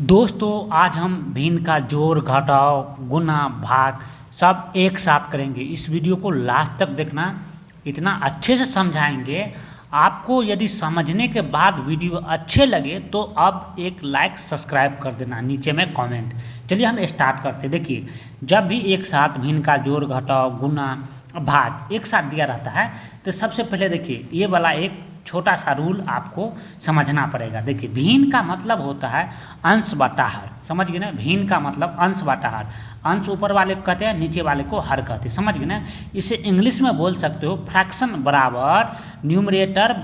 दोस्तों आज हम भिन्न का जोड़ घटाव गुना भाग सब एक साथ करेंगे। इस वीडियो को लास्ट तक देखना, इतना अच्छे से समझाएंगे आपको। यदि समझने के बाद वीडियो अच्छे लगे तो अब एक लाइक सब्सक्राइब कर देना, नीचे में कमेंट। चलिए हम स्टार्ट करते हैं। देखिए, जब भी एक साथ भिन्न का जोड़ घटाव गुना भाग एक साथ दिया रहता है तो सबसे पहले देखिए ये वाला एक छोटा सा रूल आपको समझना पड़ेगा। देखिए, भिन्न का मतलब होता है अंश बटा हर। समझ गए ना, भिन्न का मतलब अंश बटा हर। अंश ऊपर वाले को कहते हैं, नीचे वाले को हर कहते हैं। समझ गए ना। इसे इंग्लिश में बोल सकते हो फ्रैक्शन बराबर न्यूमरेटर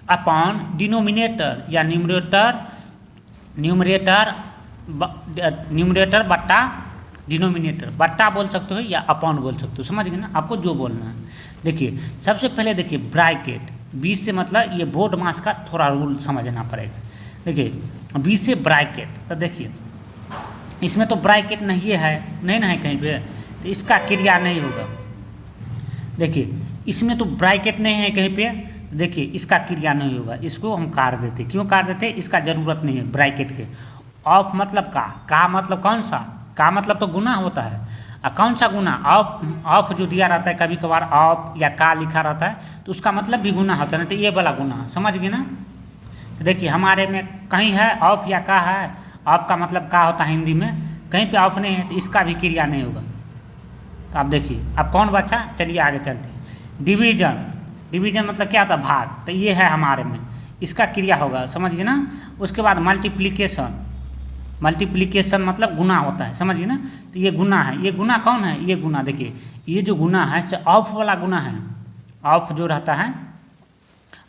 अपॉन डिनोमिनेटर, या न्यूमरेटर बट्टा डिनोमिनेटर। बट्टा बोल सकते हो या अपॉन बोल सकते हो। समझ गए ना, आपको जो बोलना है। देखिए सबसे पहले देखिए ब्रैकेट, 20 से मतलब ये बोर्ड मास का थोड़ा रूल समझना पड़ेगा। देखिए 20 से ब्रैकेट, तो देखिए इसमें तो ब्रैकेट नहीं है, नहीं ना है कहीं पे, तो इसका क्रिया नहीं होगा। देखिए इसमें तो ब्रैकेट नहीं है कहीं पे, देखिए इसका क्रिया नहीं होगा। इसको हम काट देते। क्यों काट देते? इसका ज़रूरत नहीं है ब्रैकेट के। ऑफ मतलब का मतलब कौन सा? का मतलब तो गुना होता है। कौन सा गुना? ऑफ जो दिया रहता है, कभी कभार ऑफ या का लिखा रहता है तो उसका मतलब भी गुना होता है ना, तो ये वाला गुना। समझ गए ना। तो देखिए हमारे में कहीं है ऑफ या का है। ऑफ का मतलब का होता है हिंदी में, कहीं पे ऑफ नहीं है तो इसका भी क्रिया नहीं होगा। तो आप देखिए अब कौन बचा, चलिए आगे चलते हैं। डिवीजन मतलब क्या होता है? भाग। तो ये है हमारे में, इसका क्रिया होगा। समझ गए ना। उसके बाद मल्टीप्लिकेशन मतलब गुना होता है। समझ गए ना। तो ये गुना है। ये गुना कौन है? ये गुना देखिए, ये जो गुना है से ऑफ वाला गुना है। ऑफ जो रहता है,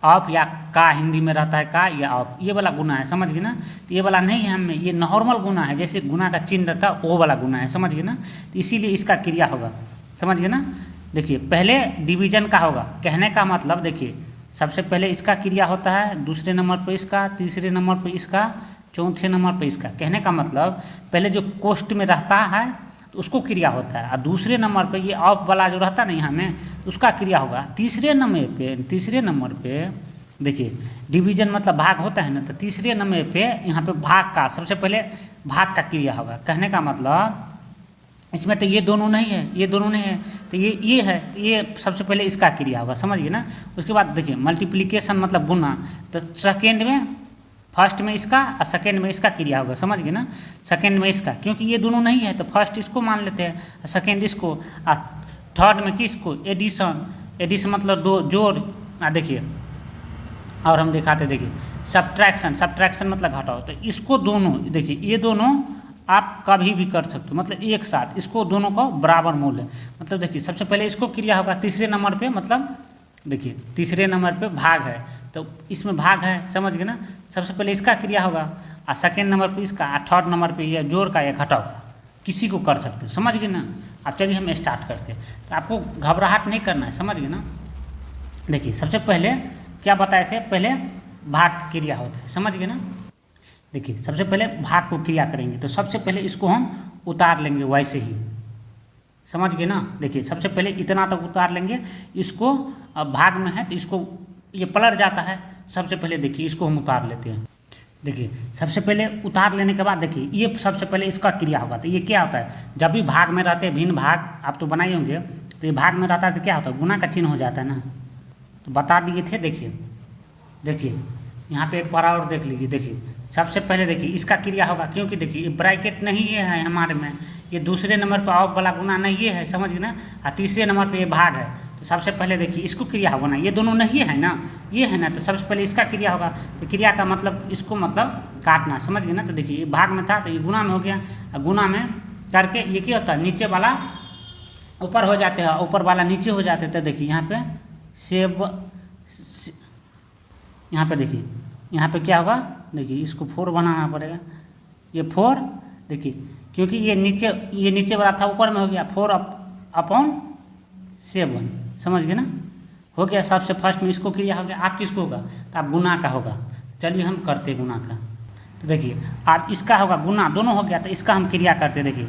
ऑफ या का हिंदी में रहता है का या ऑफ, ये वाला गुना है। समझ गए ना। तो ये वाला नहीं है हमें, ये नॉर्मल गुना है, जैसे गुना का चिन्ह रहता है वो वाला गुना है। समझ गए ना। तो इसीलिए इसका क्रिया होगा। समझ गए ना। देखिए पहले डिवीजन का होगा, कहने का मतलब देखिए सबसे पहले इसका क्रिया होता है, दूसरे नंबर पर इसका, तीसरे नंबर पर इसका, चौथे नंबर पर इसका। कहने का मतलब पहले जो कोष्ठ में रहता है तो उसको क्रिया होता है, और दूसरे नंबर पे ये ऑफ वाला जो रहता है ना यहाँ में, उसका क्रिया होगा। तीसरे नंबर पे देखिए डिवीजन मतलब भाग होता है ना, तो तीसरे नंबर पे यहाँ पे भाग का, सबसे पहले भाग का क्रिया होगा। कहने का मतलब इसमें तो ये दोनों नहीं है, तो ये है, तो ये सबसे पहले इसका क्रिया होगा। समझिए ना। उसके बाद देखिए मल्टीप्लिकेशन मतलब गुना, तो सेकेंड में, फर्स्ट में इसका और सेकेंड में इसका क्रिया होगा। समझ गए ना। सेकेंड में इसका, क्योंकि ये दोनों नहीं है तो फर्स्ट इसको मान लेते हैं, सेकेंड इसको, और थर्ड में किसको? एडिशन मतलब दो जोड़। देखिए और हम दिखाते, देखिए सब्ट्रैक्शन मतलब घटाओ। तो इसको दोनों, देखिए ये दोनों आप कभी भी कर सकते हो, मतलब एक साथ इसको दोनों को बराबर मोल है। मतलब देखिए सबसे पहले इसको क्रिया होगा तीसरे नंबर पे, मतलब देखिए तीसरे नंबर पे भाग है तो इसमें भाग है। समझ गए ना। सबसे पहले इसका क्रिया होगा, और सेकेंड नंबर पे इसका, और थर्ड नंबर पे ये जोड़ का या घटाव किसी को कर सकते हो। समझ गए ना। अब चलिए हम स्टार्ट करते हैं। तो आपको घबराहट नहीं करना है। समझ गए ना। देखिए सबसे पहले क्या बताए थे, पहले भाग क्रिया होता है। समझ गए ना। देखिए सबसे पहले भाग को क्रिया करेंगे, तो सबसे पहले इसको हम उतार लेंगे वैसे ही। समझ गए ना। देखिए सबसे पहले इतना तक उतार लेंगे, इसको अब भाग में है तो इसको ये पलट जाता है। सबसे पहले देखिए इसको हम उतार लेते हैं। देखिए सबसे पहले उतार लेने के बाद देखिए ये सबसे पहले इसका क्रिया होगा। तो ये क्या होता है, जब भी भाग में रहते हैं, भिन्न भाग आप तो बनाए होंगे, तो ये भाग में रहता है तो क्या होता है, गुना का चिन्ह हो जाता है ना, तो बता दिए थे। देखिए यहाँ पे एक बार और देख लीजिए। देखिए सबसे पहले देखिए इसका क्रिया होगा, क्योंकि देखिए ये ब्रैकेट नहीं है हमारे में, ये दूसरे नंबर पर ऑफ वाला गुना नहीं है। समझ गए ना। और तीसरे नंबर पे ये भाग है, तो सबसे पहले देखिए इसको क्रिया होगा ना, ये दोनों नहीं है ना, ये है ना, तो सबसे पहले इसका क्रिया होगा। तो क्रिया का मतलब इसको मतलब काटना। समझ गए ना। तो देखिए ये भाग में था तो ये गुना में हो गया, और गुना में करके ये क्या होता है, नीचे वाला ऊपर हो जाते हैं, ऊपर वाला नीचे हो जाते हैं। तो देखिए यहाँ पे यहाँ पे देखिए यहाँ पे क्या होगा, देखिए इसको 4 बनाना पड़ेगा। ये 4 देखिए, क्योंकि ये नीचे वाला था, ऊपर में हो गया 4/7। समझ गए ना। हो गया। सबसे फर्स्ट में इसको क्रिया हो गया। आप किसको होगा, तो आप गुना का होगा। चलिए हम करते गुना का। तो देखिए आप इसका होगा गुना, दोनों हो गया, तो इसका हम क्रिया करते। देखिए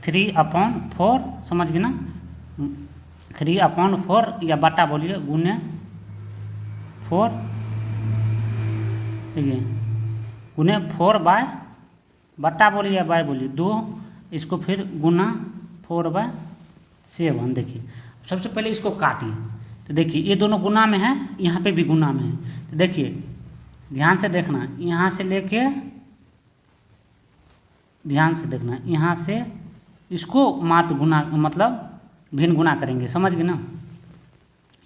3/4। समझ गए ना। 3/4 या बटा बोलिए, गुने 4, ठीक है, गुने 4/, बट्टा बोलिए या बाय बोलिए, 2 इसको फिर गुना 4/7। देखिए सबसे पहले इसको काटिए, तो देखिए ये दोनों गुना में है, यहाँ पे भी गुना में है। तो देखिए ध्यान से देखना, यहाँ से लेके ध्यान से देखना, यहाँ से इसको मात्र गुना मतलब भिन्न गुना करेंगे, समझ गए ना।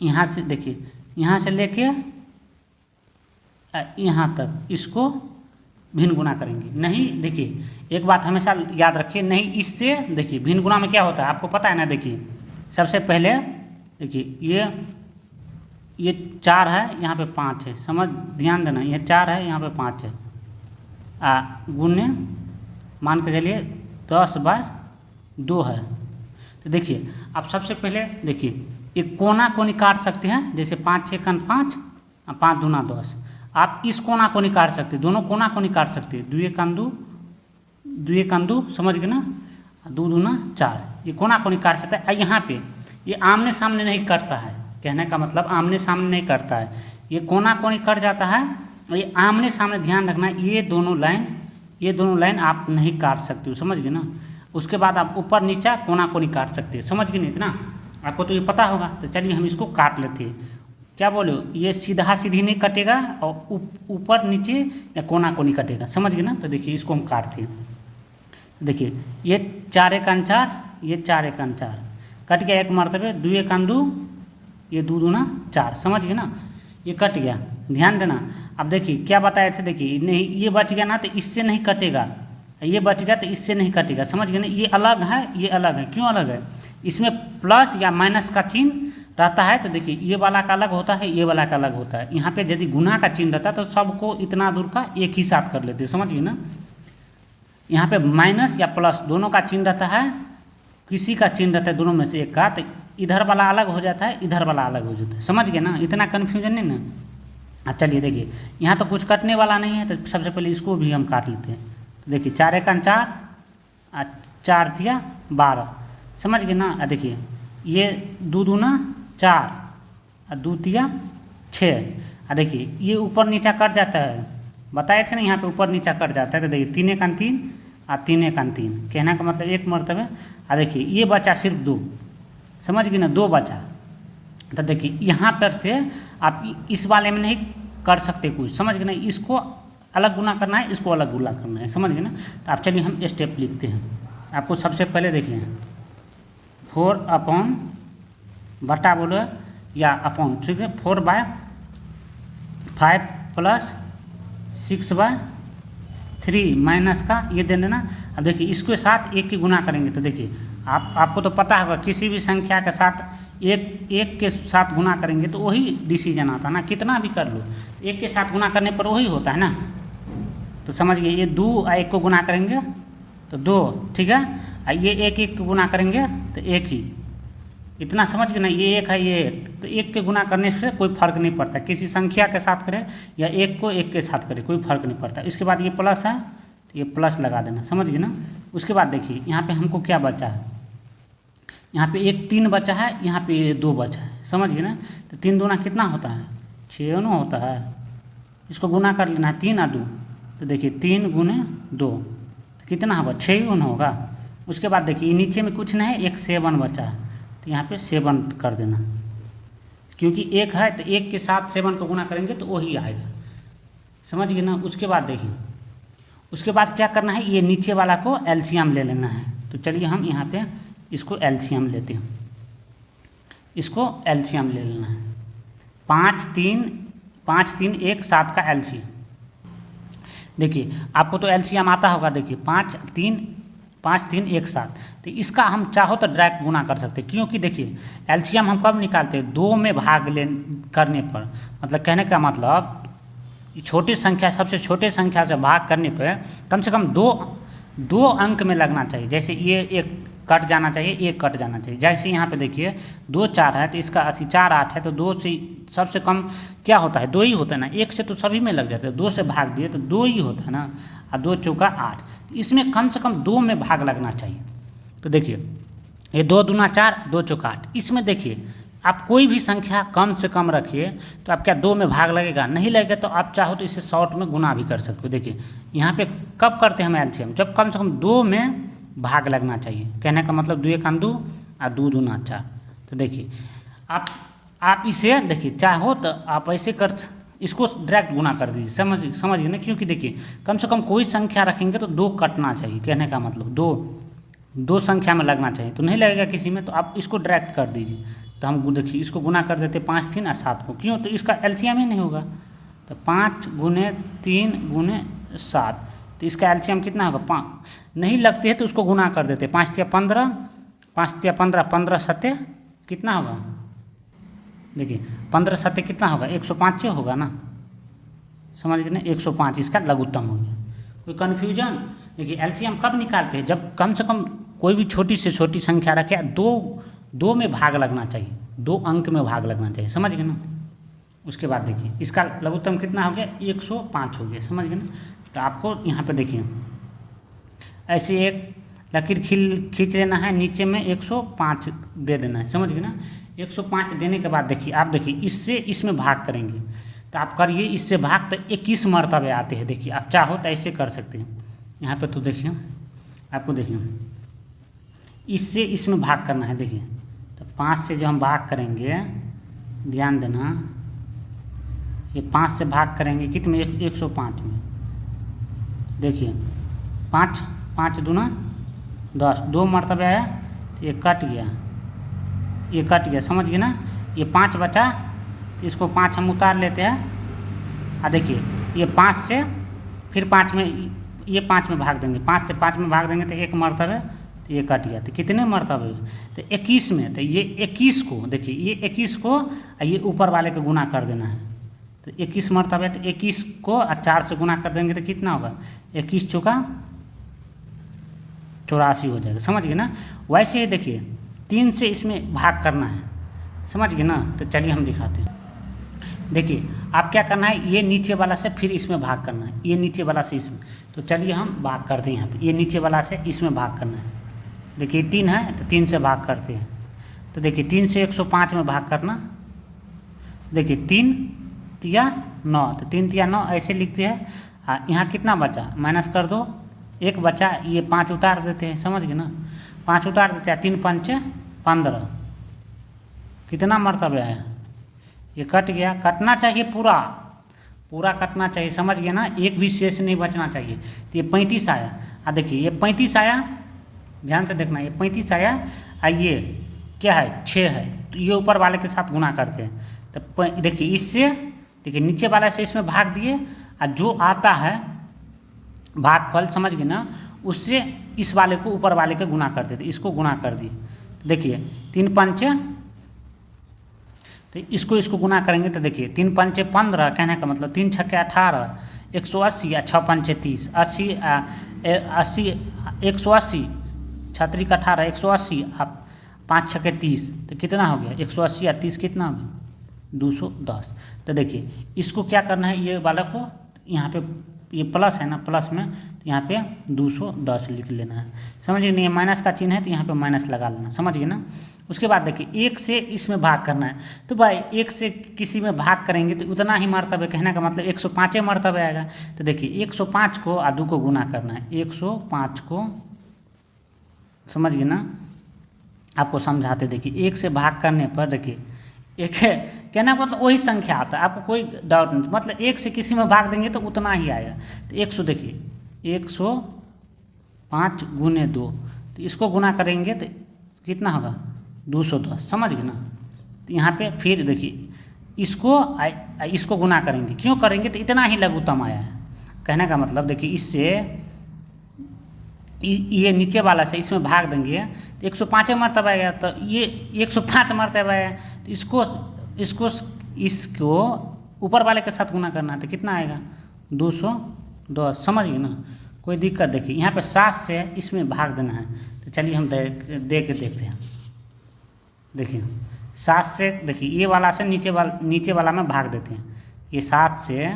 यहाँ से देखिए, यहाँ से लेके यहाँ तक इसको भिन्न गुना करेंगे। नहीं देखिए एक बात हमेशा याद रखिए, नहीं इससे देखिए भिन्न गुना में क्या होता है आपको पता है ना। देखिए सबसे पहले देखिए ये 4 है, यहाँ पे 5 है, समझ ध्यान देना, ये 4 है, यहाँ पे 5 है, गुने मान के चलिए 10/2 है। तो देखिए आप सबसे पहले देखिए एक कोना कोनी काट सकते हैं, जैसे 5 6 5 और 5 दूना 10। आप इस कोना को नहीं काट सकते, दोनों कोना को नहीं काट सकते, 2 1 2 समझ गए ना, 2 दूना 4, ये कोना को नहीं काट सकता है। यहाँ पे ये आमने सामने नहीं कटता है, कहने का मतलब आमने सामने नहीं कटता है, ये कोना को नहीं कट जाता है। और ये आमने सामने ध्यान रखना, ये दोनों लाइन आप नहीं काट सकते हो, समझ गए ना। उसके बाद आप ऊपर नीचा कोना को नहीं काट सकते, समझ गए नहीं इतना, आपको तो ये पता होगा। तो चलिए हम इसको काट लेते हैं। क्या बोलो, ये सीधा सीधी नहीं कटेगा और ऊपर नीचे या कोना को नहीं कटेगा, समझ गए ना। तो देखिए इसको हम काटते हैं। देखिए ये 4 1 4, ये 4 1 4 कट गया एक मरतबे, 2 1 2, ये 2 दूना 4, समझ गए ना, ये कट गया। ध्यान देना। अब देखिए क्या बताए थे, देखिए नहीं ये बच गया ना तो इससे नहीं कटेगा, ये बच गया तो इससे नहीं कटेगा, समझ गए ना। ये अलग है, ये अलग है, क्यों अलग है, इसमें प्लस या माइनस का चिन्ह रहता है। तो देखिए ये वाला का अलग होता है, ये वाला का अलग होता है। यहाँ पे यदि गुना का चिन्ह रहता है तो सबको इतना दूर का एक ही साथ कर लेते हैं, समझ गए ना। यहाँ पे माइनस या प्लस दोनों का चिन्ह रहता है, किसी का चिन्ह रहता है दोनों में से एक का, तो इधर वाला अलग हो जाता है, इधर वाला अलग हो जाता है, समझ गए ना, इतना कन्फ्यूजन नहीं ना। अब चलिए देखिए यहाँ तो कुछ कटने वाला नहीं है, तो सबसे पहले इसको भी हम काट लेते हैं। तो देखिए 4 1 4 और 4 3 12, समझ गए ना। देखिए ये 2 दूना 4 और 2 3 6, और देखिए ये ऊपर नीचा कट जाता है, बताए थे ना यहाँ पे ऊपर नीचा कट जाता है। तो देखिए 3 1 3 और 3 1 3, कहने का मतलब एक मरतबे। और देखिए ये बचा सिर्फ 2, समझ गए ना, 2 बचा। तो देखिए यहाँ पर से आप इस वाले में नहीं कर सकते कुछ, समझ गए ना, इसको अलग गुना करना है, इसको अलग गुना करना है, समझ गए ना। तो आप चलिए हम स्टेप लिखते हैं। आपको सबसे पहले देखिए 4 अपॉन बटा बोलो या अपॉन, ठीक है, 4/5 प्लस 6/3 माइनस का ये दे देना। अब देखिए इसके साथ 1 की गुना करेंगे। तो देखिए आपको तो पता होगा किसी भी संख्या के साथ एक के साथ गुना करेंगे तो वही डिसीजन आता है ना, कितना भी कर लो, 1 के साथ गुना करने पर वही होता है ना। तो समझ गए, ये 2 और 1 को गुना करेंगे तो 2, ठीक है, और ये 1 1 को गुना करेंगे तो 1 ही, इतना समझ गए ना। ये 1 है, ये 1, तो 1 के गुना करने से कोई फर्क नहीं पड़ता, किसी संख्या के साथ करें या 1 को 1 के साथ करें, कोई फर्क नहीं पड़ता। इसके बाद ये प्लस है तो ये प्लस लगा देना, समझ गए ना। उसके बाद देखिए यहाँ पे हमको क्या बचा है, यहाँ पे 1 3 बचा है, यहाँ पे 2 बचा है, समझ गए ना। तो 3 दूना कितना होता है, 6 ना होता है, इसको गुना कर लेना है 3 और 2। तो देखिए 3 गुने 2 तो कितना होगा, 6 गुना होगा। उसके बाद देखिए नीचे में कुछ नहीं है, एक 7 बचा है, तो यहाँ पे 7 कर देना, क्योंकि 1 है तो 1 के साथ 7 को गुना करेंगे तो वही आएगा, समझ गए ना। उसके बाद देखिए उसके बाद क्या करना है, ये नीचे वाला को एलसीएम ले लेना है। तो चलिए हम यहाँ पे इसको एलसीएम लेते हैं, इसको एलसीएम ले लेना है। 5 3 1 7 का एलसीएम। देखिए आपको तो एलसीएम आता होगा, देखिए 5 3 1 7, तो इसका हम चाहो तो डायरेक्ट गुना कर सकते हैं, क्योंकि देखिए एलसीएम हम कब निकालते हैं, 2 में भाग करने पर, मतलब कहने का मतलब छोटी संख्या सबसे छोटे संख्या से भाग करने पर कम से कम 2 अंक में लगना चाहिए। जैसे ये 1 कट जाना चाहिए, 1 कट जाना चाहिए। जैसे यहाँ पे देखिए 2 4 है तो इसका 4 8 है, तो 2 से सबसे कम क्या होता है, 2 ही होता है ना। 1 से तो सभी में लग जाते हैं, 2 से भाग दिए तो 2 ही होता है ना, और 2 चौका 8, इसमें कम से कम 2 में भाग लगना चाहिए। तो देखिए ये 2 दूना 4, 2 चौका 8, इसमें देखिए आप कोई भी संख्या कम से कम रखिए तो आप क्या 2 में भाग लगेगा, नहीं लगेगा, तो आप चाहो तो इसे शॉर्ट में गुना भी कर सकते हो। देखिए यहाँ पे कब करते हैं हम एलसीएम, जब कम से कम 2 में भाग लगना चाहिए। कहने का मतलब 2 एक 2 और 2 दूना 4। तो देखिए आप इसे देखिए चाहो तो आप ऐसे कर इसको डायरेक्ट गुना कर दीजिए, समझिए ना, क्योंकि देखिए कम से कम कोई संख्या रखेंगे तो 2 कटना चाहिए। कहने का मतलब 2 संख्या में लगना चाहिए, तो नहीं लगेगा किसी में, तो आप इसको डायरेक्ट कर दीजिए। तो हम देखिए इसको गुना कर देते 5 3 और 7 को, क्यों, तो इसका एलसीएम ही नहीं होगा। तो 5 गुने 3 गुने 7, तो इसका एलसीएम कितना होगा 5, नहीं लगते है तो उसको गुना कर देते 5 तिया 15, 5 तिया 15, 15 सत्ते कितना होगा, देखिए 15 सत्ते कितना होगा 105 होगा ना, समझ गए ना, 105 इसका लघुत्तम हो गया। कोई कन्फ्यूजन? देखिए एलसीएम कब निकालते हैं, जब कम से कम कोई भी छोटी से छोटी संख्या रखे, 2 में भाग लगना चाहिए, 2 अंक में भाग लगना चाहिए, समझ गए ना। उसके बाद देखिए इसका लघुत्तम कितना हो गया 105 हो गया, समझ गए ना। तो आपको यहाँ पे देखिए ऐसे एक लकीर खींच लेना है, नीचे में 105 दे देना है, समझ गए ना। 105 देने के बाद देखिए आप देखिए इससे इसमें भाग करेंगे, तो आप करिए इससे भाग, तो 21 मरतबे आते हैं। देखिए आप चाहो तो ऐसे कर सकते हैं यहाँ पे, तो देखिए आपको देखिए इससे इसमें भाग करना है। देखिए तो 5 से जो हम भाग करेंगे, ध्यान देना, ये 5 से भाग करेंगे कितने में 105 में, देखिए 5 दूना 10, 2 मरतबे आया, ये कट गया, ये कट गया, समझ गए ना। ये 5 बचा, तो इसको 5 हम उतार लेते हैं, देखिए ये 5 से फिर 5 में, ये 5 में भाग देंगे, 5 से 5 में भाग देंगे तो 1 मरतबे, तो ये कट गया, तो कितने मरतबे, तो 21 में, तो ये 21 को देखिए, ये 21 को ये ऊपर वाले को गुना कर देना है, तो 21 मरतबे, तो 21 को 4 से गुना कर देंगे तो कितना होगा 21 चौका 84 हो जाएगा, समझ गए ना। वैसे ही देखिए 3 से इसमें भाग करना है, समझ गए ना। तो चलिए हम दिखाते हैं। देखिए आप क्या करना है, ये नीचे वाला से फिर इसमें भाग करना है, ये नीचे वाला से इसमें, तो चलिए हम भाग करते हैं यहाँ पे, ये नीचे वाला से इसमें भाग करना है। देखिए 3 है तो 3 से भाग करते हैं, तो देखिए 3 से 105 में भाग करना, देखिए 3 तिया 9, तो 3 तिया 9 ऐसे लिखते हैं। यहाँ कितना बचा माइनस कर दो, 1 बचा, ये 5 उतार देते हैं, समझ गए ना, 5 उतार देते हैं, 3 पंचे 15, कितना मरतबे आया, ये कट गया, कटना चाहिए पूरा कटना चाहिए, समझ गए ना, एक भी शेष नहीं बचना चाहिए। तो ये 35 आया, देखिए ये 35 आया, ध्यान से देखना, ये 35 आया, ये क्या है 6 है, तो ये ऊपर वाले के साथ गुना करते हैं। तो देखिए इससे, देखिए नीचे वाले से इसमें भाग दिए, और जो आता है भागफल, समझ गए ना, उससे इस वाले को ऊपर वाले के गुना कर देते, इसको गुना कर दिए। देखिए 3 पंचे, तो इसको गुना करेंगे तो देखिए 3 पंचे 15, कहने का मतलब 3 छक्के 18, 180 और 6 पंचे 30, 80 180, 6 का 18, 180 और 5 छक्के 30, तो कितना हो गया 180 और 30 कितना हो गया 210। तो देखिए इसको क्या करना है, ये वाला को यहाँ पे, ये प्लस है ना, प्लस में तो यहाँ पे 210 लिख लेना है, समझ गए नहीं, माइनस का चिन्ह है तो यहाँ पे माइनस लगा लेना, समझ गए ना। उसके बाद देखिए 1 से इसमें भाग करना है, तो भाई 1 से किसी में भाग करेंगे तो उतना ही मरतबे, कहने का मतलब 105 मरतबे आएगा। तो देखिए 105 को 2 को गुना करना है, 105 को, समझ गए ना, आपको समझाते। देखिए 1 से भाग करने पर देखिए एक कहना मतलब वही संख्या आता है, आपको कोई डाउट नहीं, मतलब 1 से किसी में भाग देंगे तो उतना ही आएगा। तो 100 देखिए 105 गुने 2, तो इसको गुना करेंगे तो कितना होगा 210, समझ गए ना। तो यहाँ पे फिर देखिए इसको गुना करेंगे, क्यों करेंगे, तो इतना ही लघुत्तम आया है, कहने का मतलब देखिए इससे ये नीचे वाला से इसमें भाग देंगे तो 105 मरतबा आएगा, तो ये 105 मरतबा आया, तो इसको ऊपर वाले के साथ गुना करना है, तो कितना आएगा 210, समझ गए ना। कोई दिक्कत, देखिए यहाँ पे 7 से इसमें भाग देना है, तो चलिए हम दे के देखते हैं। देखिए 7 से, देखिए ये वाला से नीचे वाला में भाग देते हैं, ये 7 से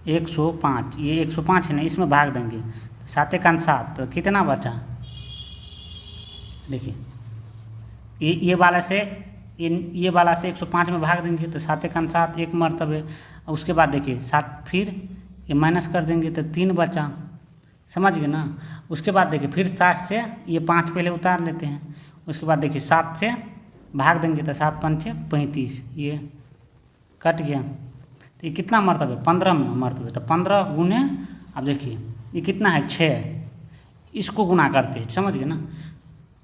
105, ये 105 है ना, इसमें भाग देंगे, 7 का 7, तो कितना बचा, देखिए ये वाला से ये वाला से 105 में भाग देंगे तो 7 1 7 एक मरतबे। और उसके बाद देखिए 7 फिर ये माइनस कर देंगे तो 3 बचा, समझ गए ना। उसके बाद देखिए फिर 7 से ये 5 पहले उतार लेते हैं। उसके बाद देखिए 7 से भाग देंगे तो 7 5 35, ये कट गया। तो ये कितना मरतबे 15 मरतबे, तो 15 गुने, अब देखिए ये कितना है 6, इसको गुना करते हैं, समझ गए ना,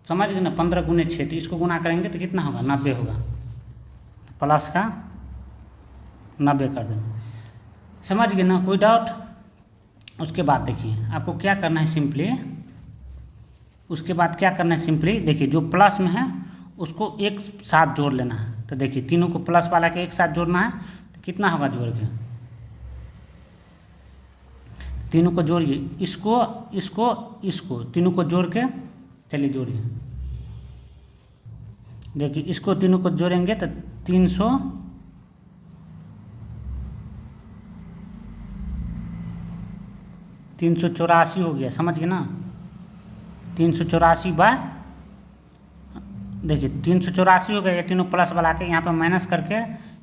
समझ गए ना। 15 गुने 6, तो इसको गुना करेंगे तो कितना होगा 90 होगा, तो प्लस का 90 कर देंगे, समझ गए ना, कोई डाउट। उसके बाद देखिए आपको क्या करना है सिंपली, उसके बाद क्या करना है सिंपली, देखिए जो प्लस में है उसको एक साथ जोड़ लेना है। तो देखिए तीनों को प्लस वाला के एक साथ जोड़ना है, तो कितना होगा जोड़ के, तीनों को जोड़िए, इसको इसको इसको तीनों को जोड़ के, चलिए जोड़िए। देखिए इसको तीनों को जोड़ेंगे तो 384 हो गया, समझ गए ना। 384 बाय, देखिए 384 हो गया, ये तीनों प्लस वाला के यहाँ पर माइनस करके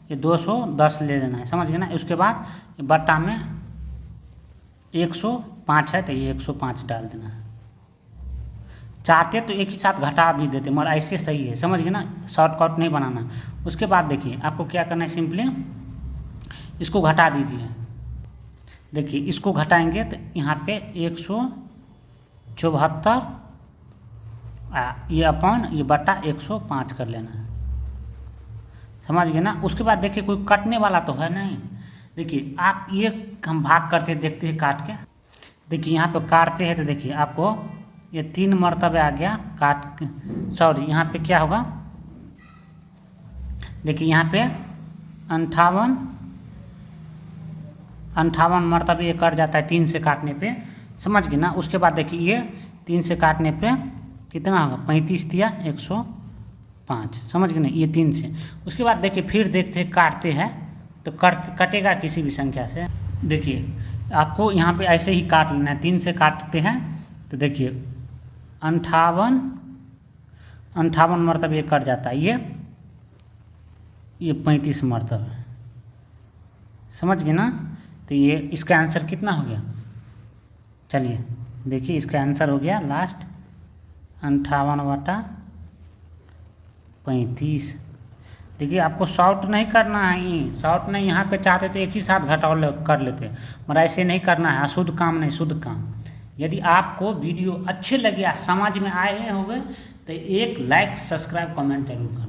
ये 210 ले लेना है, समझ गए ना। उसके बाद बट्टा में 105 है तो ये 105 डाल देना है। चाहते तो एक ही साथ घटा भी देते, मगर ऐसे सही है, समझ गए ना, शॉर्टकट नहीं बनाना। उसके बाद देखिए आपको क्या करना है सिंपली, इसको घटा दीजिए। देखिए इसको घटाएंगे तो यहाँ पे 174, ये अपन ये बटा 105 कर लेना है, समझ गए ना। उसके बाद देखिए कोई कटने वाला तो है नहीं, देखिए आप ये हम भाग करते देखते हैं काट के, देखिए यहाँ पे काटते हैं तो देखिए आपको ये 3 मरतबे आ गया काट, सॉरी यहाँ पे क्या होगा, देखिए यहाँ पे 58 मरतबे ये कट जाता है 3 से काटने पे, समझ गए ना। उसके बाद देखिए ये 3 से काटने पे कितना होगा, 35 दिया 105, समझ गए ना, ये 3 से। उसके बाद देखिए फिर देखते हैं काटते हैं तो कटेगा किसी भी संख्या से। देखिए आपको यहाँ पे ऐसे ही काट लेना है, 3 से काटते हैं तो देखिए 58 मरतबे ये कट जाता है, ये 35 मरतबे, समझ गए ना। तो ये इसका आंसर कितना हो गया, चलिए देखिए इसका आंसर हो गया लास्ट 58/35। देखिए आपको शॉर्ट नहीं करना है, ये शॉर्ट नहीं, यहाँ पे चाहते तो एक ही साथ घटाव कर लेते, मगर ऐसे नहीं करना है, अशुद्ध काम नहीं, शुद्ध काम। यदि आपको वीडियो अच्छे लगे या समझ में आए होंगे तो एक लाइक सब्सक्राइब कमेंट जरूर करना।